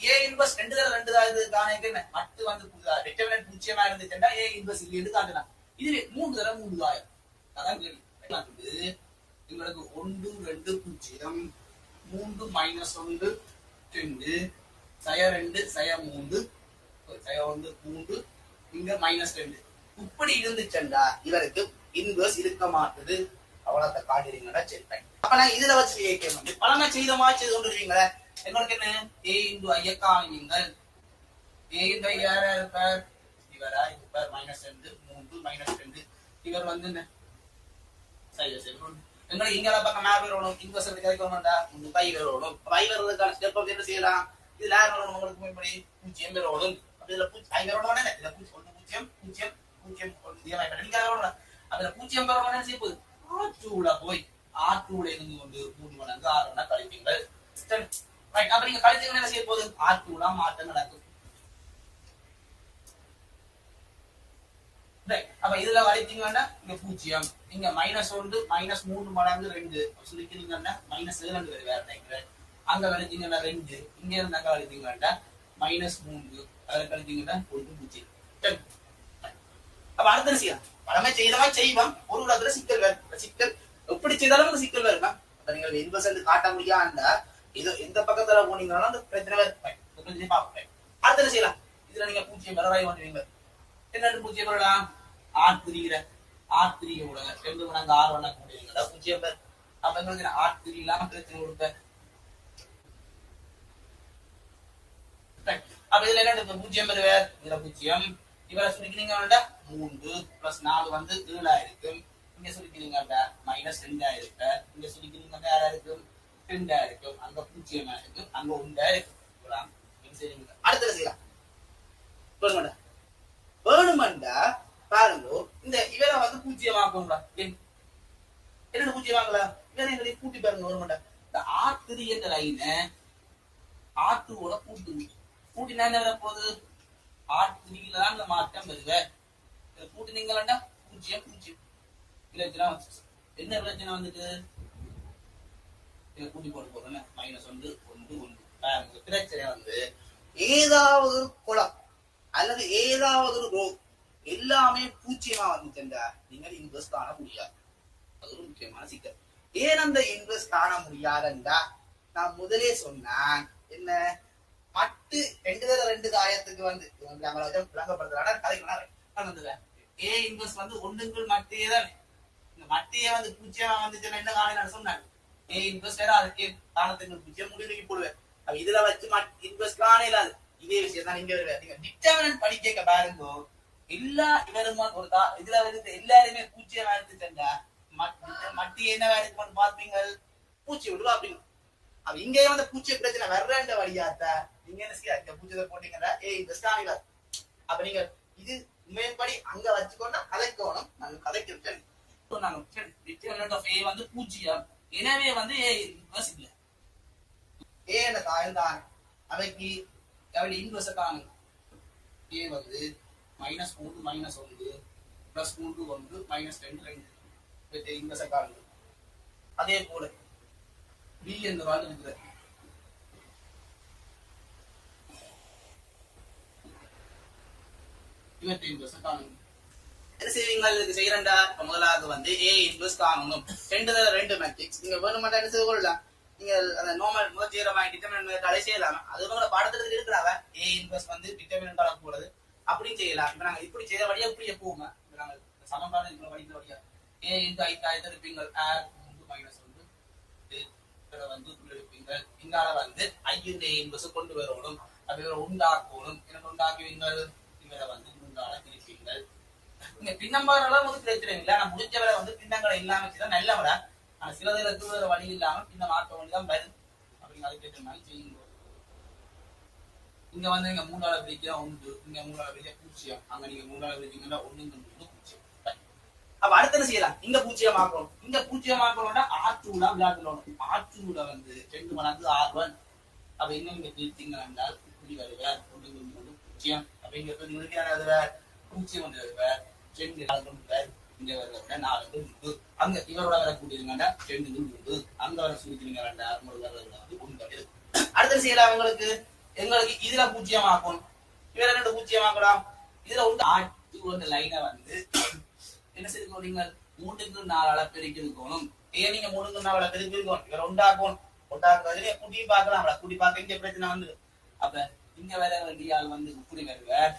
ஏ inverse ரெண்டு தடவை ரெண்டு தான் இது காண மட்டு வந்து டிட்டர்மினன்ட் பூஜ்ஜியமா இருந்துச்சுன்னா ஏ இன்வெர்ஸ் இல்லைன்னு காட்டலாம். இதுவே 3 தடவை 3 ஆயிரம். அதான் கேள்வி. எங்களுக்கு 1 2 0 3 மைனஸ் 1 2 சய 2 சய 3 சய 1 3 இங்க மைனஸ் 2 இப்படி இருந்துச்சுண்டா இவருக்கு இன்வெர்ஸ் இருக்க மாட்டுது. அவ்வளோத்த காட்டுறீங்களா? சரி. அப்ப நான் இதுல வச்சு ஏகே வந்து பலமா செய்த மாதிரி செய்து கொண்டுருவீங்களா? என்னோட என்ன ஏ இன்டு ஐய காணுவீங்கள். ஏ இன்டு ஐ யாரா இருப்பார்? இவரா இருப்பார். மைனஸ் 2 3 மைனஸ் 2 இவர் வந்து என்ன சரி சரி எங்களுக்கு இங்க பக்கம் மேப் வரணும். இன்வெர்ஸ் கிடைக்கணும்டா பை வரணும். பை வர்றதுக்கான ஸ்டெப் என்ன செய்யலாம்? இதுல யார் வரணும்? உங்களுக்கு இப்படி 0 வரணும். அப்படி இதுல ஐ வரணும். இதுல 0 0 0 0 நீங்க வரணும். அதுல 0 வரணும். என்ன செய்ய போகுது? ஆற்றூட போய் ஆற்றூட இருந்து கொண்டு 3 மடங்கு 6 கழிப்பீங்கள். அப்ப நீங்க கழித்தீங்கன்னா என்ன செய்ய போகுது? ஆற்றூடா மாற்றம் நடக்கும். அப்ப இதுல கழித்தீங்கன்னா இங்க 0 இங்க மைனஸ் 1 மைனஸ் 3 மடங்கு 2 சொல்லிக்கிறீங்கன்னா மைனஸ் 7 வேற டைம்ல அங்க கழித்தீங்கன்னா 2 இங்க இருந்தா கழித்தீங்கன்னா மைனஸ் 3 அதுல கழித்தீங்கன்னா 1 0. அப்ப அடுத்த செய்யலாம். படமே செய்யறமா செய்வோம். ஒரு இடத்துல சிக்கல் வேறு. சிக்கல் எப்படி செய்தாலும் சிக்கல் வேறுமா? அப்ப நீங்க இன்வெர்ஸ் காட்ட முடியாண்டா இது எந்த பக்கத்துல போனீங்கன்னா அந்த பிரச்சனை வேறு பார்ப்பேன். அடுத்த செய்யலாம். இதுல நீங்க 0 வரவாய் பண்ணுவீங்க. என்ன 0 வரலாம்? R3 R3 கூட 2 மடங்கு 6 வண்ண கூடுவீங்களா 0 பேர். அப்ப எங்களுக்கு R3 இல்லாம பிரச்சனை கொடுப்பேன். அப்ப இதுல என்ன 0 பேர்? இதுல 0 இவரை சுருக்கினீங்கன்னா 3 பிளஸ் 4 வந்து 7 ஆயிருக்கும். இங்க சுருக்கினீங்கன்னா மைனஸ் 2 ஆயிருக்கும். இங்க சுருக்கினீங்கன்னா யாரா இருக்கும்? 2 ஆயிருக்கும். அங்க 0 ஆயிருக்கும். அங்க 1 ஆயிருக்கும். அடுத்த செய்யலாம். வேணுமெண்டா பாருங்க இந்த இவரை வந்து 0 ஆக்குங்களா? என்ன 0 ஆகல? இவரை எங்களை கூட்டி பாருங்க. வேணுமெண்டா இந்த R3 என்ற லைனை R2 ஓட கூட்டினா என்ன வர போகுது? R3 தான் இந்த மாற்றம் வருது. கூட்டினீங்களா 0 0 பிரச்சனை என்ன பிரச்சனை வந்துட்டு கூட்டி போட்டு போறேன். மைனஸ் 1 1 1 பிரச்சனை வந்து ஏதாவது ஒரு குளம் அல்லது ஏதாவது ஒரு ரோ எல்லாமே 0 வந்துச்சுண்டா நீங்கள் இன்வெஸ்ட் காண முடியாது. அது ஒரு முக்கியமான சிக்கல். ஏன் அந்த இன்வெஸ்ட் காண முடியாதுண்டா நான் முதலே சொன்னேன். என்ன மட்டு 2 ஆயிரத்துக்கு வந்து விளங்கப்படுத்துறாங்க. கதைக்கு ஏ இன்வெஸ்ட் வந்து ஒண்ணுங்கள் மட்டியே தானே. இந்த மட்டியே வந்து 0 வந்துச்சுன்னா என்ன காண சொன்னாங்க. ஏ இன்வெஸ்ட் அதுக்கு காணத்துக்கு 0 முடிவு போடுவேன். அப்ப இதுல வச்சு இன்வெஸ்ட் காண இல்லாது. இதே விஷயம் தான் நீங்க டிட்டர்மினன்ட் படிக்க பாருங்க. எல்லா இவரும் ஒரு இதுல வந்து எல்லாருமே 0 எடுத்துட்டா மட்டி என்ன எடுத்து பாப்பீங்க? 0 விட்டு பாப்பீங்க. அப்ப இங்கே வந்து 0 பிரச்சனை வர்றன்ற வழியாத்தா நீங்க என்ன செய்ய 0 போட்டீங்கன்னா ஏ இன்வெஸ்ட் ஆகலாம். அப்ப நீங்க இது மேற்படி அங்க வச்சுக்கோன்னா கதைக்கோணும். நாங்க கதைக்கிறோம். டிட்டர்மினன்ட் ஆஃப் ஏ வந்து 0 எனவே வந்து ஏ இன்வெர்ஸ் இல்ல. ஏ என்ன தான் அவைக்கு எவ்வளவு இன்வெர்ஸ் காணும்? ஏ வந்து minus 3 minus 1 plus 3 1 minus 2 2 inverse காணும். அதே போல பி என்ற வாழ் இருக்குது. இவற்றை இன்வெர்ஸ் காணும். என்ன செய்வீங்க? இதுக்கு செய்யறா முதலாவது வந்து ஏ இன்வெர்ஸ் காணணும். 2 மேட்ரிக்ஸ் நீங்க வேணுமாட்டா என்ன செய்து கொள்ளலாம். நீங்க அந்த நார்மல் முதல் செய்யற மாதிரி டிட்டர்மினன்ட் தடை செய்யலாம். அது உங்களோட பாடத்திட்டத்தில் இருக்கிறாங்க. ஏ இன்வெர்ஸ் வந்து டிட்டர்மினன்ட் அளவு கூடாது அப்படி செய்யலாம். இப்ப நாங்க இப்படி செய்யற வழியா இப்படியே போவோங்க. நாங்க சமன்பாடு இருக்கிற வழிக்கிற வழியா ஏ இன்டு ஐ எடுப்பீங்க. மைனஸ் 1 வந்து எடுப்பீங்க. இங்கால வந்து ஐ இன்டு ஏ இன்வெர்ஸ் கொண்டு வரணும். அப்ப இவரை உண்டாக்கணும். என்ன உண்டாக்குவீங்க? இவரை வந்து உண்டான பிரிப்பீங்க. நீங்க பின்னம்பாரெல்லாம் வந்து பிரச்சனை இல்லை. நான் முடிஞ்சவரை வந்து பின்னங்களை இல்லாம வச்சுதான் நல்ல விட. ஆனா சிலதுக்கு வேற வழி இல்லாம பின்ன மாற்ற வேண்டிதான் வருது. அப்படிங்க அதுக்கேற்ற மாதிரி செய்யுங்க. இங்க வந்து நீங்க 3 பிரிக்க 1 இங்க 3 பிரிக்க 0 அங்க நீங்க 3 பிரிச்சீங்கன்னா 1 0. அப்ப அடுத்த என்ன செய்யலாம்? இங்க 0 ஆக்கணும். இங்க 0 ஆக்கணும்னா R2 தான் விளையாடணும். R2 வந்து 2 மடங்கு R1. அப்ப இங்க நீங்க பிரித்தீங்கன்னா இப்படி வருவார் 1 0. அப்ப இங்க உங்களுக்கு வருவார் 0 வந்து வருவார் 2 வருவார். இங்க வர 4 3 அங்க இவரோட வர கூட்டிருங்கன்னா 2 3 அங்க வர சுருக்கிங்க வேண்டாம். உங்களுக்கு வர வந்து 1 அடுத்த செய்யலாம். உங்களுக்கு எங்களுக்கு இதுல பூஜ்ஜியமாக்கும், இவர ரெண்டு பூஜ்ஜியமாக்கலாம். இதுல வந்து ஆட்டு லைனை வந்து என்ன செய்து நீங்கள் 3-4 பெருக்கிருக்கணும். ஏன் நீங்க 3-4 பெருக்கிருக்கணும், இவரை உண்டாக்கணும். உண்டாக்குறதுல குட்டி பார்க்கலாம், குட்டி பார்க்க இங்க பிரச்சனை வந்து. அப்ப இங்க வர வேண்டிய ஆள் வந்து இப்படி வருவார்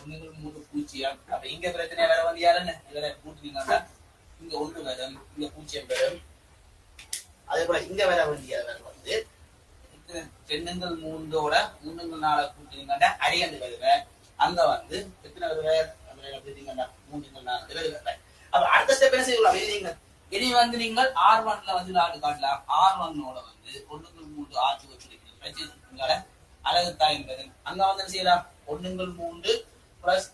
1-3 அப்ப இங்க பிரச்சனை வர வேண்டிய ஆளுன்னு இவரை கூட்டினீங்கன்னா இங்க 1 வரும், இங்க 0 வரும். அதே போல இங்க வர வேண்டியவர் வந்து 2-3 3-4 கூட்டினீங்கன்னா அரியந்து வருவார். அங்க வந்து எத்தனை வருவார் 3-4 வருவார். அப்ப அடுத்த ஸ்டெப் என்ன செய்யலாம், எழுதிங்க. இனி வந்து நீங்கள் R1ல வந்து விளையாட்டு காட்டலாம். R1ஓட வந்து 1-3 ஆட்சி வச்சிருக்கீங்க அழகு தாய் என்பது. அங்க வந்து என்ன செய்யலாம், 1-3 பிளஸ்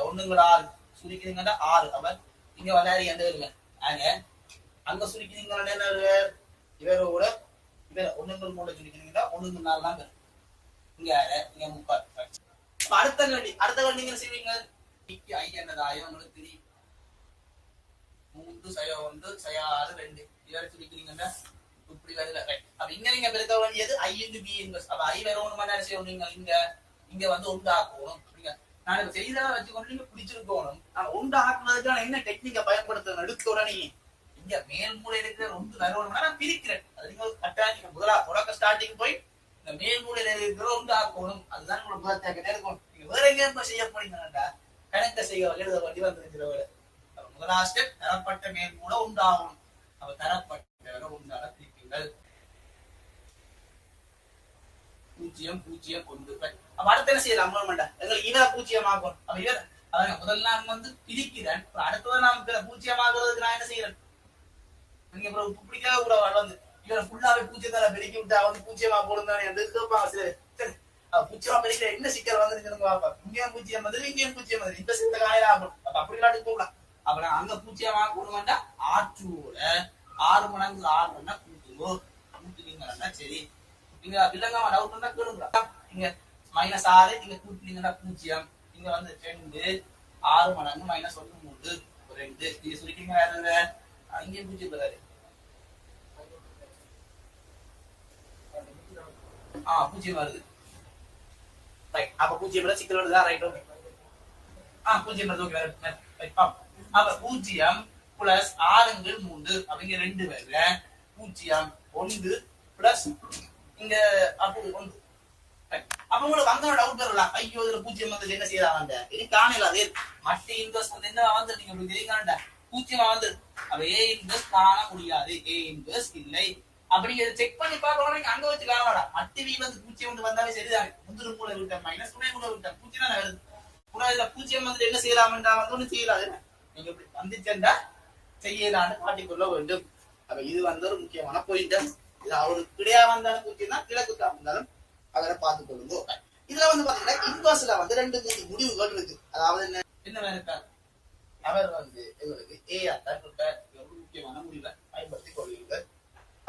1-6 சுருக்கிறீங்கன்னா 6. அப்ப இங்க விளையாடி எந்த வருவேன் ஆக அங்க சுருக்கிறீங்கன்னா என்ன வருவார், இவரோட இவர 1-3 சுருக்கிறீங்கன்னா 1-4 தான் வரும். இங்க இங்க 30. அடுத்த கண்டி என்ன செய்வீங்க, I என்னதாயும் உங்களுக்கு தெரியும். 3 × 1 = 6 2 இவரை சுருக்கிறீங்கன்னா இப்படி வருது. அப்ப இங்க நீங்க பெருக்க வேண்டியது I × B இன்வெர்ஸ். அப்ப I வரணும் என்ன செய்யணும், இங்க வந்து உண்டாக்கணும். நான் இப்ப செய்தா வச்சுக்கொண்டு நீங்க பிடிச்சிருக்கணும். ஆனா உண்டாக்குனதுக்கான என்ன டெக்னிக்கை பயன்படுத்தணும், எடுத்த உடனே இங்க மேல் மூலை இருக்கிற ஒன்று வரணும்னா நான் பிரிக்கிறேன். அது நீங்க கட்டாயம் முதலா தொடக்க ஸ்டார்டிங் போய் இந்த மேல் மூலையில இருக்கிற உண்டாக்கணும். அதுதான் உங்களுக்கு முதல் இருக்கும். நீங்க வேற எங்க செய்ய போனீங்கன்னா கணக்க செய்ய எழுத வேண்டி வந்துருக்கிற முதலாம் ஸ்டெப் தரப்பட்ட மேல் மூலை உண்டாகணும். அப்ப தரப்பட்ட உண்டான பிரிப்பீங்கள் 0 0 1. அப்ப அடுத்த என்ன செய்யலாம், எங்களுக்கு இவரை 0 ஆகும். அப்ப இவர் அவங்க முதல்ல நான் வந்து பிரிக்கிறேன். அடுத்தது நான் 0 ஆகுறதுக்கு நான் என்ன செய்யறேன், நீங்க பிடிக்காத கூட வந்து இவரை ஃபுல்லாவே 0 பெருக்கி விட்டா வந்து 0 போடுந்தானே என்று கேட்பாங்க. சரி 0 பெருக்கிற என்ன சிக்கல் வந்து பாப்பா, இங்கேயும் 0 வந்து இங்கேயும் 0 வந்து இப்ப சித்த காயம் ஆகும். அப்ப அப்படி விளையாட்டு போகலாம். அப்ப நான் அங்க 0 போடுவேன்டா R2ஓட 6 மடங்கு 6 வேணா கூட்டுவீங்கன்னா சரி. நீங்க வில்லங்கமா டவுட் பண்ணா கேளுங்க. இங்க -6 இங்க கூட்டினீங்கன்னா 0. இங்க வந்து 2 6 மடங்கு -1 3 2 இது சுருக்கிங்க. வேற இங்க 0 வராது. 0 வருது. ரைட். அப்ப 0 வர சிக்கல் வருதா? ரைட். ஓகே. 0 வருது. ஓகே. ரைட். அப்ப 0 பிளஸ் 6 × 3 அப்படிங்க 2 வருது. 0 1 பிளஸ் இங்க அப்போ 1. அப்ப உங்களுக்கு வந்தோட டவுட் வரலாம், ஐயோ இதுல 0 வந்து என்ன செய்யறாங்க, இது காணல. அதே மற்ற இன்வெர்ஸ் வந்து என்ன வந்து நீங்க உங்களுக்கு தெரியுங்க 0 வந்து. அப்ப A இன்வெர்ஸ் காண முடியாது, A இன்வெர்ஸ் இல்லை. அப்படி செக் பண்ணி பார்க்கணும். நீங்க அங்க வச்சு காணலாம். மற்ற V வந்து 0 வந்து வந்தாலே சரிதான். முந்திர மூலை விட்ட மைனஸ் துணை மூலை விட்ட 0 தான் வருது. கூட இதுல 0 வந்து என்ன செய்யலாம்டா வந்து ஒண்ணு செய்யலாது. நீங்க இப்படி வந்துச்சேன்டா செய்யலான்னு காட்டிக்கொள்ள வேண்டும். அப்ப இது வந்து ஒரு முக்கியமான பாயிண்ட். இது அவருக்கு கிடையா வந்தாலும் 0 தான், கிழக்கு வந்தாலும் அவரை பார்த்துக் கொள்ளுங்க. இதுல வந்து பாத்தீங்கன்னா இன்வெர்ஸ்ல வந்து 2-3 முடிவுகள் இருக்கு. அதாவது என்ன இருக்காரு, அவர் வந்து எங்களுக்கு A ஆத்தான் இருக்கார். முக்கியமான முடிவை பயன்படுத்திக் கொள்வீர்கள்.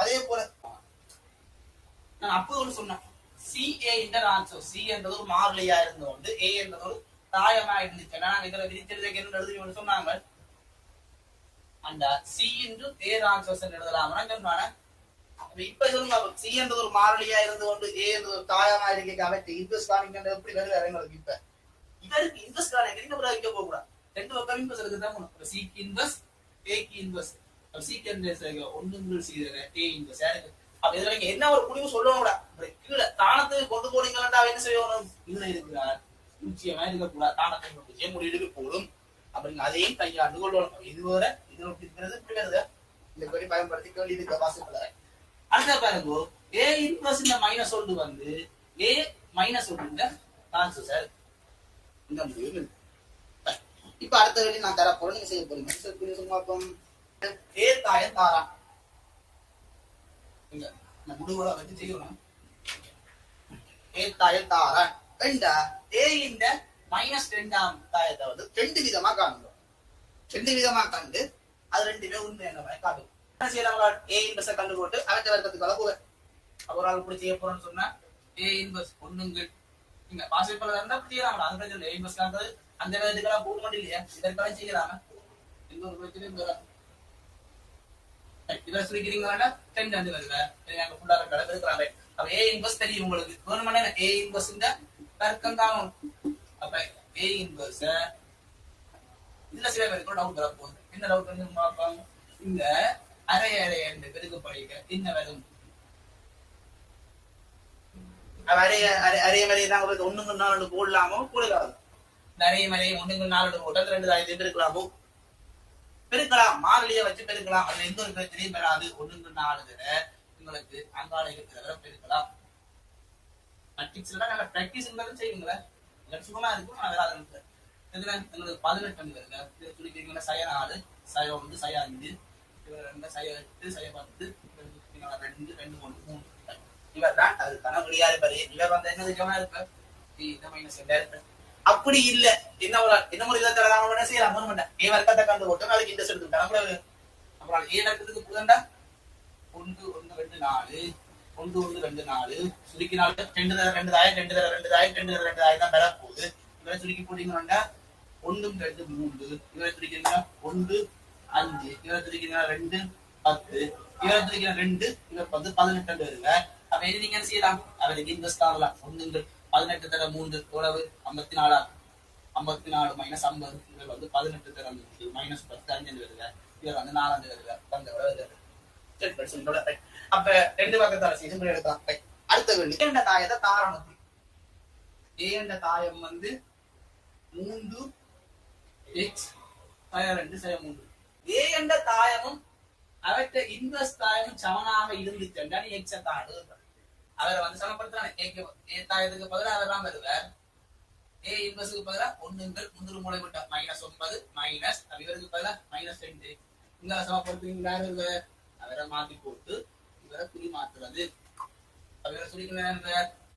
அதே போல நான் அப்போ ஒன்று சொன்னேன், CA ஆன்சர். C என்றது ஒரு மாறிலியா இருந்தோண்டு A என்றது ஒரு தாயமா இருந்துச்சு. நான் இதுல விரிச்செழுதுக்கு என்ன எழுதி சொன்னாங்க, அந்த C × A ஆன்சர் எழுதலாம்னா சொன்னானே. இப்ப சொல்லுங்க, C என்றது ஒரு மாறிலியா இருந்து கொண்டு A என்றது ஒரு தாயமா இருக்க அவற்றை இன்வெஸ்ட் காணிங்க எப்படி வருது எங்களுக்கு. இப்ப இதற்கு இன்வெஸ்ட் காணிங்க இங்க போக கூடாது. 2 பக்கம் இன்வெஸ்ட் இருக்குதான். C க்கு இன்வெஸ்ட், A க்கு இன்வெஸ்ட். C க்கு இன்வெஸ்ட் 1 செய்யற A இன்வெஸ்ட் யாருக்கு. அப்ப இதுல நீங்க என்ன ஒரு முடிவு சொல்லணும் கூட, கீழே தானத்துக்கு கொண்டு போனீங்கன்னா என்ன செய்யணும், இதுல இருக்கிறார் 0 இருக்க கூடாது, தானத்தை முடிவுக்கு போடும். அப்படிங்க அதையும் கையாண்டு கொள்ளணும். இதுவரை இதுல இருக்கிறது இப்படி வருது. இந்த கொடி பயன்படுத்தி கேள்வி வாசிப்பதை அடுத்த பாருங்க. A இன்வெர்ஸ் இந்த மைனஸ் ஒன்று வந்து A -1 இந்த ஆன்சர் சார். இந்த முடிவு இப்ப அடுத்த வேலை நான் தர போறேன், நீங்க செய்ய போறீங்க. சும்மாப்பம் A தாயம் தாரா இங்க நான் முடிவுல வச்சு செய்யணும். A தாயம் தாரா ரெண்டா A இந்த -2ஆம் தாயத்தை வந்து 2 விதமா காணுங்க. 2 விதமா கண்டு அது ரெண்டுமே உண்மை என்ன காட்டும். என்ன செய்யறாங்க, A இன்வெர்ஸ் கண்டு போட்டு அவற்றை வர்க்கத்துக்கு போவேன். ஒரு ஆள் இப்படி செய்ய போறோம்னு சொன்னா A இன்வெர்ஸ் ஒண்ணுங்க நீங்க பாசிபிள் இருந்தா செய்யலாம். அது பிரச்சனை A இன்வெர்ஸ் காண்றது அந்த வேலைக்கெல்லாம் போக மாட்டேன் இல்லையா, இதற்கெல்லாம் செய்யலாம. இன்னொரு பிரச்சனை இதை சுருக்கிறீங்களா 10 வருது. ஃபுல்லா இருக்கிறாங்க. அப்ப அப்ப ஏ இன்வர்ஸ் தெரியும் உங்களுக்கு வேணும்னா ஏ இன்வர்ஸ் பெருக்கம் காணும். அப்ப ஏ இன்வர்ஸ் இதுல சில பேருக்கு டவுட் வர போகுது. என்ன டவுட் வந்து பார்ப்பாங்க, இந்த அரை அரை என்று பெருக்க படிக்க என்ன வரும்? அரைய அரைய மறைய தான் உங்களுக்கு 1 போடலாமோ போடலாமோ? நிறைய மறைய 1 போட்டா 2 ஆயிரத்தி பெருக்கலாமோ? பெருக்கலாம், மாறிலிய வச்சு பெருக்கலாம். அதுல எந்த ஒரு பிரச்சனையும் பெறாது. 1 உங்களுக்கு அங்கால இருக்கிறத பெருக்கலாம். நல்ல பிராக்டிஸ் இருந்தாலும் செய்வீங்களா? சுகமா இருக்கும். இதுல உங்களுக்கு 18 வருங்க. சொல்லிக்கிறீங்களா சய 4 சய 1 சய 5 சய 8 சய 10 2 2 3 இவர் தான் அது கணவடியா இருப்பாரு. இவர் வந்து என்ன நிஜமா இருப்பார், இந்த மைனஸ் இருப்பார். அப்படி இல்ல என்ன ஒரு இதை தரலாம் செய்யலாம். ஒண்ணு ஏ வர்க்கத்தை கண்டு போட்டு நாளைக்கு இன்ட்ரெஸ்ட் எடுத்துக்கிட்டாங்க. அப்புறம் ஏ வர்க்கத்துக்கு புதண்டா 1 1 2 4 1 1 2 4 சுருக்கினால 2 தர 2 ஆயிரம் 2 தர 2 ஆயிரம் 2 தர 2 ஆயிரம் தான் பெற போகுது. இவரை சுருக்கி போட்டீங்கன்னா 1 2 3 இவரை சுருக்கிங்கன்னா 1 5 இவரை சுருக்கிங்கன்னா 2 10 இவரை சுருக்கினா 2 இவர் 18 வருங்க. அப்ப இது நீங்க செய்யலாம். அவருக்கு இன்வெஸ்ட் ஆகலாம். 1 18 தர 3 எவ்வளவு 54 54 மைனஸ் 50 இவர் வந்து 18 தர 3 மைனஸ் 10 5 வருங்க. இவர் வந்து 4 வருங்க. 10 வருது. அப்ப 2 பக்கத்தால சிம்பிள் எடுக்கலாம். அடுத்த கேள்வி, ஏ என்ற தாயத்தை தாரணத்தில் ஏ என்ற தாயம் வந்து 3 x சய 2 சய 3 ஏ என்ற தாயமும் அவற்றை இன்வெர்ஸ் தாயமும் சமனாக இருந்துச்சுன்னா நீ x தாடு அவரை வந்து சமப்படுத்துறாங்க. ஏ தாயத்துக்கு பதிலாக அவர் தான் வருவார். ஏ இன்வெர்ஸுக்கு பதிலாக 1 முந்திரு மூளை விட்டா -9 மைனஸ் இவருக்கு பதிலாக -2 இங்க சமப்படுத்துறீங்க. அவரை மாத்தி போட்டு இவரை குறி மாத்துறது. அவரை சொல்லிக்கிறேன்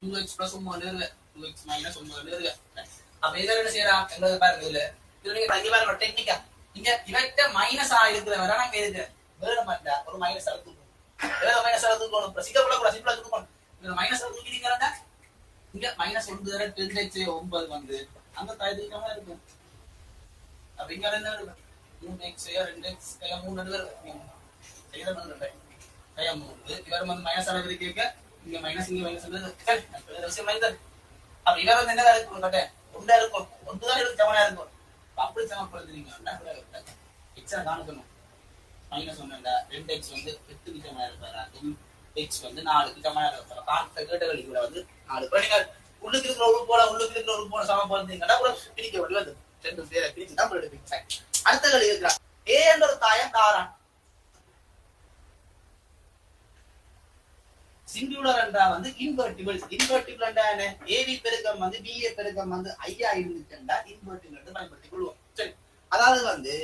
2x + 9 2x - 9 அப்ப இதில் என்ன செய்யறான் எங்களுக்கு பாருங்க. இதுல நீங்க தங்கி பாருங்க டெக்னிக்கா. இங்க இவற்ற மைனஸ் இருக்கிறவரை நாங்க இருக்கிறேன் வேற மாட்டா ஒரு மைனஸ் தூக்கணும். வேற மைனஸ் தூக்கணும். சிக்கப்புல சிம்பிளா தூக்கணும். இந்த மைனஸ் தூக்கிட்டீங்கன்னா இங்க -1 தர 10x 9 வந்து அந்த தாயத்துக்கு இருக்கும். அப்ப இங்க என்ன இருக்கும் 3x 2x 3 வரும். இவர் வந்து மைனஸ் அளவு கேட்க இங்க மைனஸ் இங்க மைனஸ் அப்ப இவர் வந்து என்ன இருக்கும் கேட்டேன் 1 இருக்கும் 1 தான் இருக்கு சமனா இருக்கும். அப்படி சமப்படுத்துறீங்க எக்ஸா காணணும். -1 2x வந்து 8க்கு சமனா இருப்பாரு. x வந்து 4க்கு சமனா இருப்பாரு. கான்செப்ட் கேட்ட வெளியில வந்து 4 நீங்க உள்ளுக்கு இருக்கிற உறுப்பு போல சமப்படுத்துறீங்கன்னா கூட பிரிக்க வேண்டியது வந்து ரெண்டு பேரை பிரிச்சு தான் எடுப்பீங்க. அடுத்த கேள்வி இருக்கிறா, ஏ என்ற ஒரு தாயம் தாரான் சிங்குலர் என்றா வந்து இன்வெர்டிபிள். இன்வெர்டிபிள் என்றா என்ன? ஏபி பெருக்கம் வந்து பிஏ பெருக்கம் வந்து ஐயா இருந்துச்சுன்னா இன்வெர்டிபிள் என்று பயன்படுத்திக் கொள்வோம். சரி, அதாவது வந்து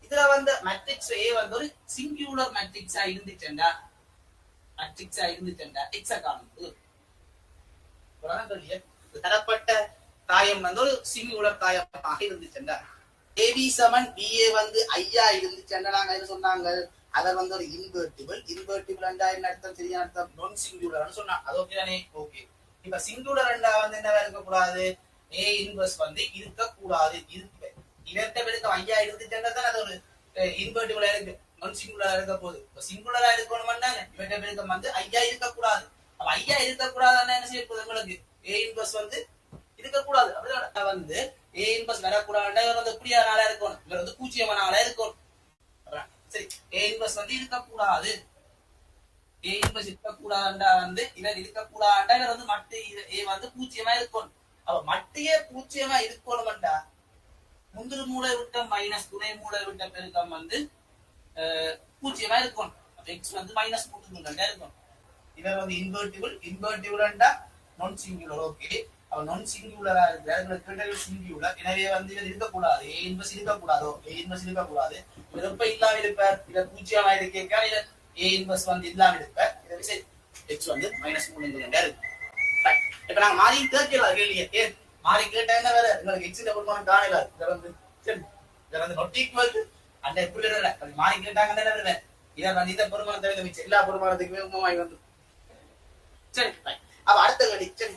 இதுல வந்து மேட்ரிக்ஸ் ஏ வந்து ஒரு சிங்குலர் மேட்ரிக்ஸா இருந்துச்சுன்னா எக்ஸா காணும். தரப்பட்ட தாயம் வந்து ஒரு சிங்குலர் தாயமாக இருந்துச்சுன்னா ஏபி சமன் பிஏ வந்து ஐயா இருந்துச்சுன்னா நாங்க என்ன சொன்னாங்க, அவர் வந்து ஒரு இன்வெர்டிபிள் என்றா என்ன அர்த்தம்? சரியான அர்த்தம் நான் சிங்குலர்னு சொன்னா அது ஓகே தானே? ஓகே. இப்ப சிங்குலர் என்றா வந்து என்னவா இருக்க கூடாது? ஏ இன்வெர்ஸ் வந்து இருக்க கூடாது. இவர்கிட்ட பெருக்கம் ஐயா இருந்துச்சுன்னா தான் அது ஒரு இன்வெர்டிபிளா இருக்கு. நான் சிங்குலரா இருக்க போகுது. இப்ப சிங்குலரா இருக்கணும்னா இவர்கிட்ட பெருக்கம் வந்து ஐயா இருக்க கூடாது. அப்ப ஐயா இருக்க கூடாதுன்னா என்ன செய்ய போகுது? உங்களுக்கு ஏ இன்வெர்ஸ் வந்து இருக்க கூடாது. அப்படிதான் வந்து ஏ இன்வெர்ஸ் வரக்கூடாதுன்னா இவர் வந்து எப்படியா நாளா இருக்கணும்? இவர் வந்து 0 நாளா இருக்கணும். சரி, ஏ இன்வெர்ஸ் வந்து இருக்கக்கூடாது. ஏ இன்வெர்ஸ் இருக்கக்கூடாதுண்டா வந்து இவர் இருக்கக்கூடாதுண்டா இவர் வந்து மட்டு ஏ வந்து 0 இருக்கணும். அப்ப மட்டையே 0 இருக்கணும்டா முந்திரு மூளை விட்ட மைனஸ் துணை மூளை விட்ட பெருக்கம் வந்து 0 இருக்கணும். அப்ப எக்ஸ் வந்து -3 இருக்கும். இவர் வந்து இன்வெர்டிபிள்ண்டா நான் சிங்குலர். ஓகே, அவ நான் சிங்குலரா இருக்கு. சிங்குலர் எனவே வந்து இவர் இருக்கக்கூடாது. ஏ இன்வெர்ஸ் இருக்கக்கூடாதோ? ஏ இன்வெர்ஸ் இருக்கக்கூடாது. இவர் எப்ப இல்லாம இருப்பார்? இவர் 0 இருக்கேக்கா இல்ல ஏ இன்வெர்ஸ் வந்து இல்லாம இருப்பார். இதை விசை எக்ஸ் வந்து -3 இருக்கு. இப்ப நாங்க மாறி கேட்கலாம் கேள்வியே. மாறி கேட்டா என்ன வேற? உங்களுக்கு எக்ஸ் பெருமானம் காணல. இதை வந்து சரி, இதை வந்து நொட் ஈக்குவல் டு அந்த எப்படி இல்ல மாறி கேட்டாங்கன்னா என்ன வேற? இதை வந்து இந்த பெருமானத்தை மிச்சம் எல்லா பெருமானத்துக்குமே உண்மை வந்து சரி. அப்ப அடுத்த கேள்வி, சரி